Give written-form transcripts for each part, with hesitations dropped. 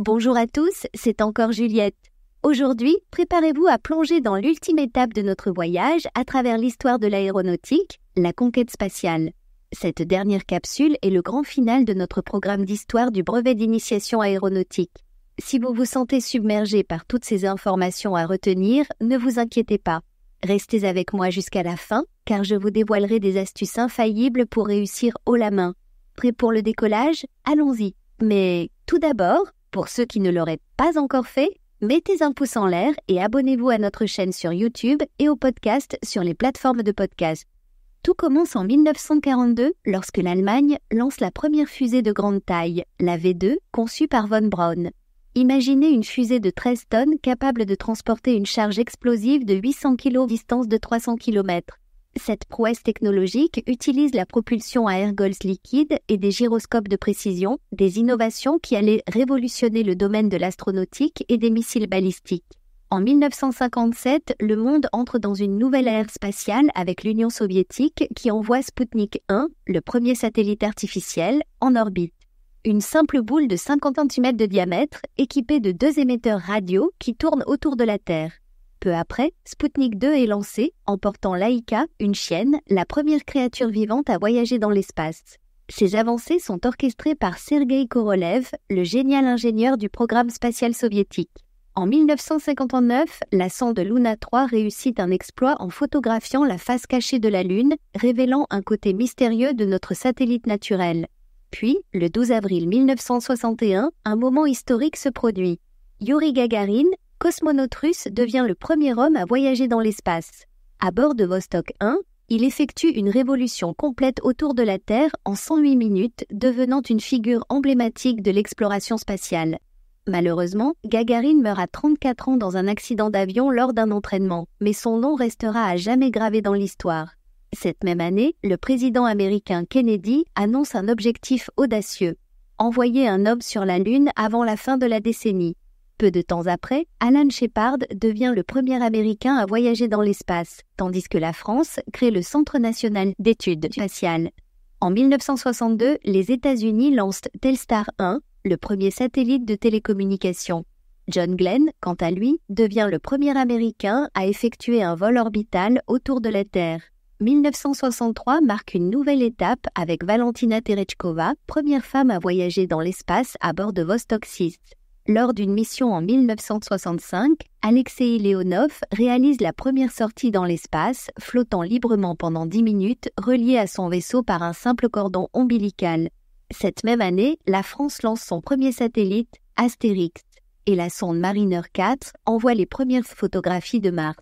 Bonjour à tous, c'est encore Juliette. Aujourd'hui, préparez-vous à plonger dans l'ultime étape de notre voyage à travers l'histoire de l'aéronautique, la conquête spatiale. Cette dernière capsule est le grand final de notre programme d'histoire du brevet d'initiation aéronautique. Si vous vous sentez submergé par toutes ces informations à retenir, ne vous inquiétez pas. Restez avec moi jusqu'à la fin, car je vous dévoilerai des astuces infaillibles pour réussir haut la main. Prêt pour le décollage? Allons-y. Mais tout d'abord, pour ceux qui ne l'auraient pas encore fait, mettez un pouce en l'air et abonnez-vous à notre chaîne sur YouTube et au podcast sur les plateformes de podcast. Tout commence en 1942 lorsque l'Allemagne lance la première fusée de grande taille, la V2, conçue par von Braun. Imaginez une fusée de 13 tonnes capable de transporter une charge explosive de 800 kg distance de 300 km. Cette prouesse technologique utilise la propulsion à ergols liquides et des gyroscopes de précision, des innovations qui allaient révolutionner le domaine de l'astronautique et des missiles balistiques. En 1957, le monde entre dans une nouvelle ère spatiale avec l'Union soviétique qui envoie Sputnik 1, le premier satellite artificiel, en orbite. Une simple boule de 50 cm de diamètre équipée de 2 émetteurs radio qui tournent autour de la Terre. Peu après, Sputnik 2 est lancé, emportant Laika, une chienne, la première créature vivante à voyager dans l'espace. Ces avancées sont orchestrées par Sergueï Korolev, le génial ingénieur du programme spatial soviétique. En 1959, la sonde Luna 3 réussit un exploit en photographiant la face cachée de la Lune, révélant un côté mystérieux de notre satellite naturel. Puis, le 12 avril 1961, un moment historique se produit. Youri Gagarin, cosmonaute russe, devient le premier homme à voyager dans l'espace. À bord de Vostok 1, il effectue une révolution complète autour de la Terre en 108 minutes, devenant une figure emblématique de l'exploration spatiale. Malheureusement, Gagarin meurt à 34 ans dans un accident d'avion lors d'un entraînement, mais son nom restera à jamais gravé dans l'histoire. Cette même année, le président américain Kennedy annonce un objectif audacieux: envoyer un homme sur la Lune avant la fin de la décennie. Peu de temps après, Alan Shepard devient le premier Américain à voyager dans l'espace, tandis que la France crée le Centre national d'études spatiales. En 1962, les États-Unis lancent Telstar 1, le premier satellite de télécommunication. John Glenn, quant à lui, devient le premier Américain à effectuer un vol orbital autour de la Terre. 1963 marque une nouvelle étape avec Valentina Tereshkova, première femme à voyager dans l'espace à bord de Vostok 6. Lors d'une mission en 1965, Alexeï Leonov réalise la première sortie dans l'espace, flottant librement pendant 10 minutes, relié à son vaisseau par un simple cordon ombilical. Cette même année, la France lance son premier satellite, Astérix, et la sonde Mariner 4 envoie les premières photographies de Mars.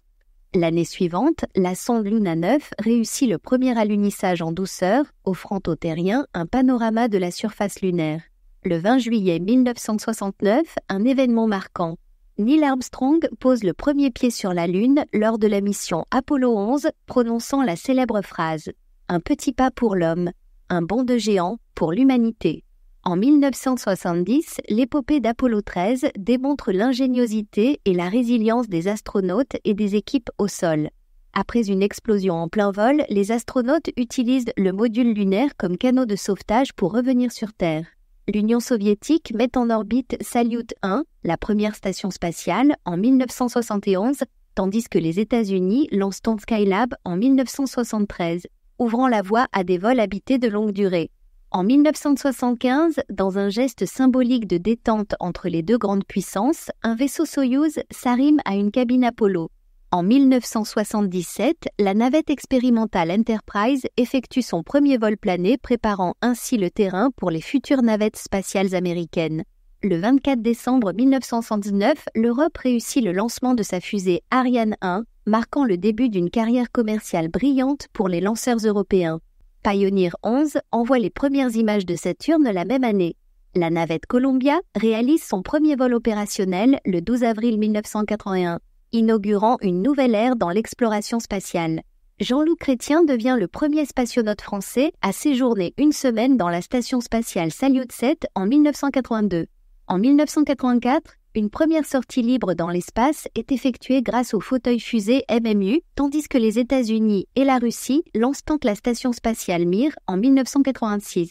L'année suivante, la sonde Luna 9 réussit le premier alunissage en douceur, offrant aux terriens un panorama de la surface lunaire. Le 20 juillet 1969, un événement marquant. Neil Armstrong pose le premier pied sur la Lune lors de la mission Apollo 11, prononçant la célèbre phrase « Un petit pas pour l'homme, un bond de géant pour l'humanité ». En 1970, l'épopée d'Apollo 13 démontre l'ingéniosité et la résilience des astronautes et des équipes au sol. Après une explosion en plein vol, les astronautes utilisent le module lunaire comme canot de sauvetage pour revenir sur Terre. L'Union soviétique met en orbite Salyut 1, la première station spatiale, en 1971, tandis que les États-Unis lancent Skylab en 1973, ouvrant la voie à des vols habités de longue durée. En 1975, dans un geste symbolique de détente entre les deux grandes puissances, un vaisseau Soyouz s'arrime à une cabine Apollo. En 1977, la navette expérimentale Enterprise effectue son premier vol plané, préparant ainsi le terrain pour les futures navettes spatiales américaines. Le 24 décembre 1979, l'Europe réussit le lancement de sa fusée Ariane 1, marquant le début d'une carrière commerciale brillante pour les lanceurs européens. Pioneer 11 envoie les premières images de Saturne la même année. La navette Columbia réalise son premier vol opérationnel le 12 avril 1981. Inaugurant une nouvelle ère dans l'exploration spatiale. Jean-Loup Chrétien devient le premier spationaute français à séjourner une semaine dans la station spatiale Salyut 7 en 1982. En 1984, une première sortie libre dans l'espace est effectuée grâce au fauteuil-fusée MMU, tandis que les États-Unis et la Russie lancent la station spatiale Mir en 1986.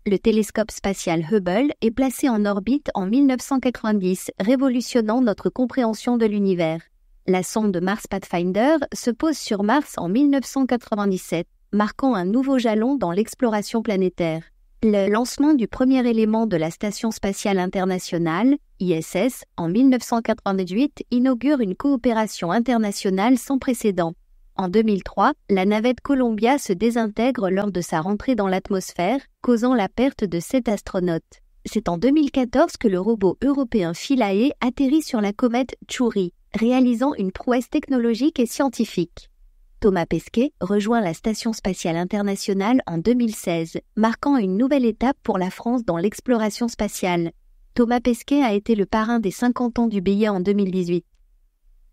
Le télescope spatial Hubble est placé en orbite en 1990, révolutionnant notre compréhension de l'univers. La sonde Mars Pathfinder se pose sur Mars en 1997, marquant un nouveau jalon dans l'exploration planétaire. Le lancement du premier élément de la Station spatiale internationale, ISS, en 1998 inaugure une coopération internationale sans précédent. En 2003, la navette Columbia se désintègre lors de sa rentrée dans l'atmosphère, causant la perte de 7 astronautes. C'est en 2014 que le robot européen Philae atterrit sur la comète Chury, réalisant une prouesse technologique et scientifique. Thomas Pesquet rejoint la Station spatiale internationale en 2016, marquant une nouvelle étape pour la France dans l'exploration spatiale. Thomas Pesquet a été le parrain des 50 ans du billet en 2018.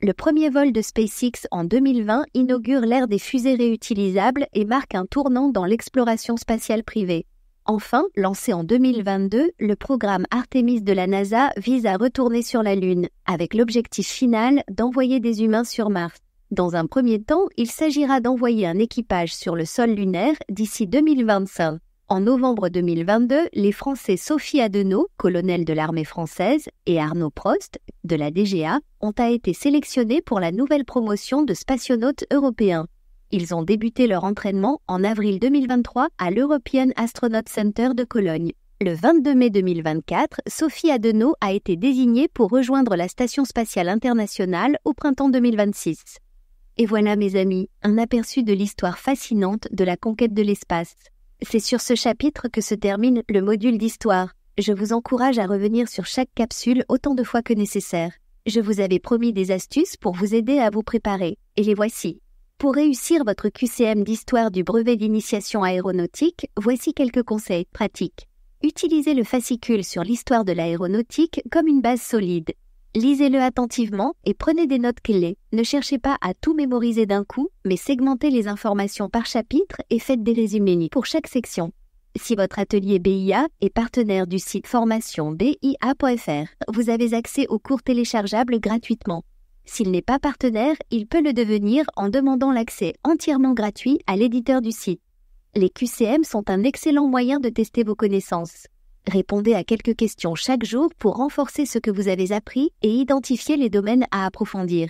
Le premier vol de SpaceX en 2020 inaugure l'ère des fusées réutilisables et marque un tournant dans l'exploration spatiale privée. Enfin, lancé en 2022, le programme Artemis de la NASA vise à retourner sur la Lune, avec l'objectif final d'envoyer des humains sur Mars. Dans un premier temps, il s'agira d'envoyer un équipage sur le sol lunaire d'ici 2025. En novembre 2022, les Français Sophie Adenau, colonel de l'armée française, et Arnaud Prost, de la DGA, ont été sélectionnés pour la nouvelle promotion de spationautes européens. Ils ont débuté leur entraînement en avril 2023 à l'European Astronaut Center de Cologne. Le 22 mai 2024, Sophie Adenau a été désignée pour rejoindre la Station spatiale internationale au printemps 2026. Et voilà mes amis, un aperçu de l'histoire fascinante de la conquête de l'espace. C'est sur ce chapitre que se termine le module d'histoire. Je vous encourage à revenir sur chaque capsule autant de fois que nécessaire. Je vous avais promis des astuces pour vous aider à vous préparer, et les voici. Pour réussir votre QCM d'histoire du brevet d'initiation aéronautique, voici quelques conseils pratiques. Utilisez le fascicule sur l'histoire de l'aéronautique comme une base solide. Lisez-le attentivement et prenez des notes clés. Ne cherchez pas à tout mémoriser d'un coup, mais segmentez les informations par chapitre et faites des résumés pour chaque section. Si votre atelier BIA est partenaire du site formation-bia.fr, vous avez accès aux cours téléchargeables gratuitement. S'il n'est pas partenaire, il peut le devenir en demandant l'accès entièrement gratuit à l'éditeur du site. Les QCM sont un excellent moyen de tester vos connaissances. Répondez à quelques questions chaque jour pour renforcer ce que vous avez appris et identifier les domaines à approfondir.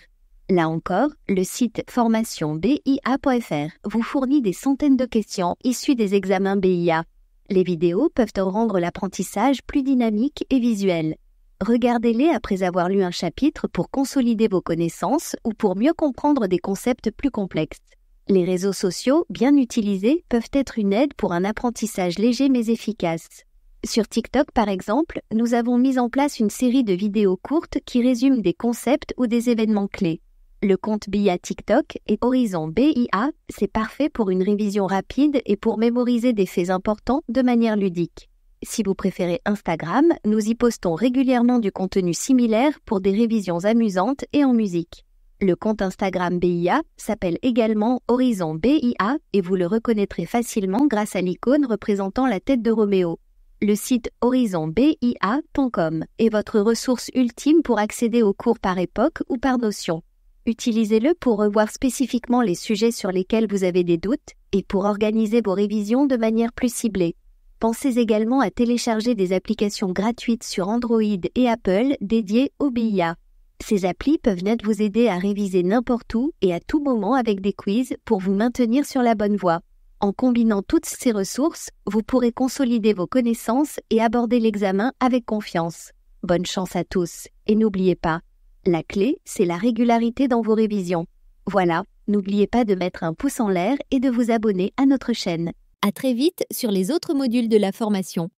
Là encore, le site formation-bia.fr vous fournit des centaines de questions issues des examens BIA. Les vidéos peuvent rendre l'apprentissage plus dynamique et visuel. Regardez-les après avoir lu un chapitre pour consolider vos connaissances ou pour mieux comprendre des concepts plus complexes. Les réseaux sociaux, bien utilisés, peuvent être une aide pour un apprentissage léger mais efficace. Sur TikTok, par exemple, nous avons mis en place une série de vidéos courtes qui résument des concepts ou des événements clés. Le compte BIA TikTok et Horizon BIA, c'est parfait pour une révision rapide et pour mémoriser des faits importants de manière ludique. Si vous préférez Instagram, nous y postons régulièrement du contenu similaire pour des révisions amusantes et en musique. Le compte Instagram BIA s'appelle également Horizon BIA et vous le reconnaîtrez facilement grâce à l'icône représentant la tête de Roméo. Le site horizonbia.com est votre ressource ultime pour accéder aux cours par époque ou par notion. Utilisez-le pour revoir spécifiquement les sujets sur lesquels vous avez des doutes et pour organiser vos révisions de manière plus ciblée. Pensez également à télécharger des applications gratuites sur Android et Apple dédiées au BIA. Ces applis peuvent net vous aider à réviser n'importe où et à tout moment avec des quiz pour vous maintenir sur la bonne voie. En combinant toutes ces ressources, vous pourrez consolider vos connaissances et aborder l'examen avec confiance. Bonne chance à tous et n'oubliez pas, la clé, c'est la régularité dans vos révisions. Voilà, n'oubliez pas de mettre un pouce en l'air et de vous abonner à notre chaîne. À très vite sur les autres modules de la formation.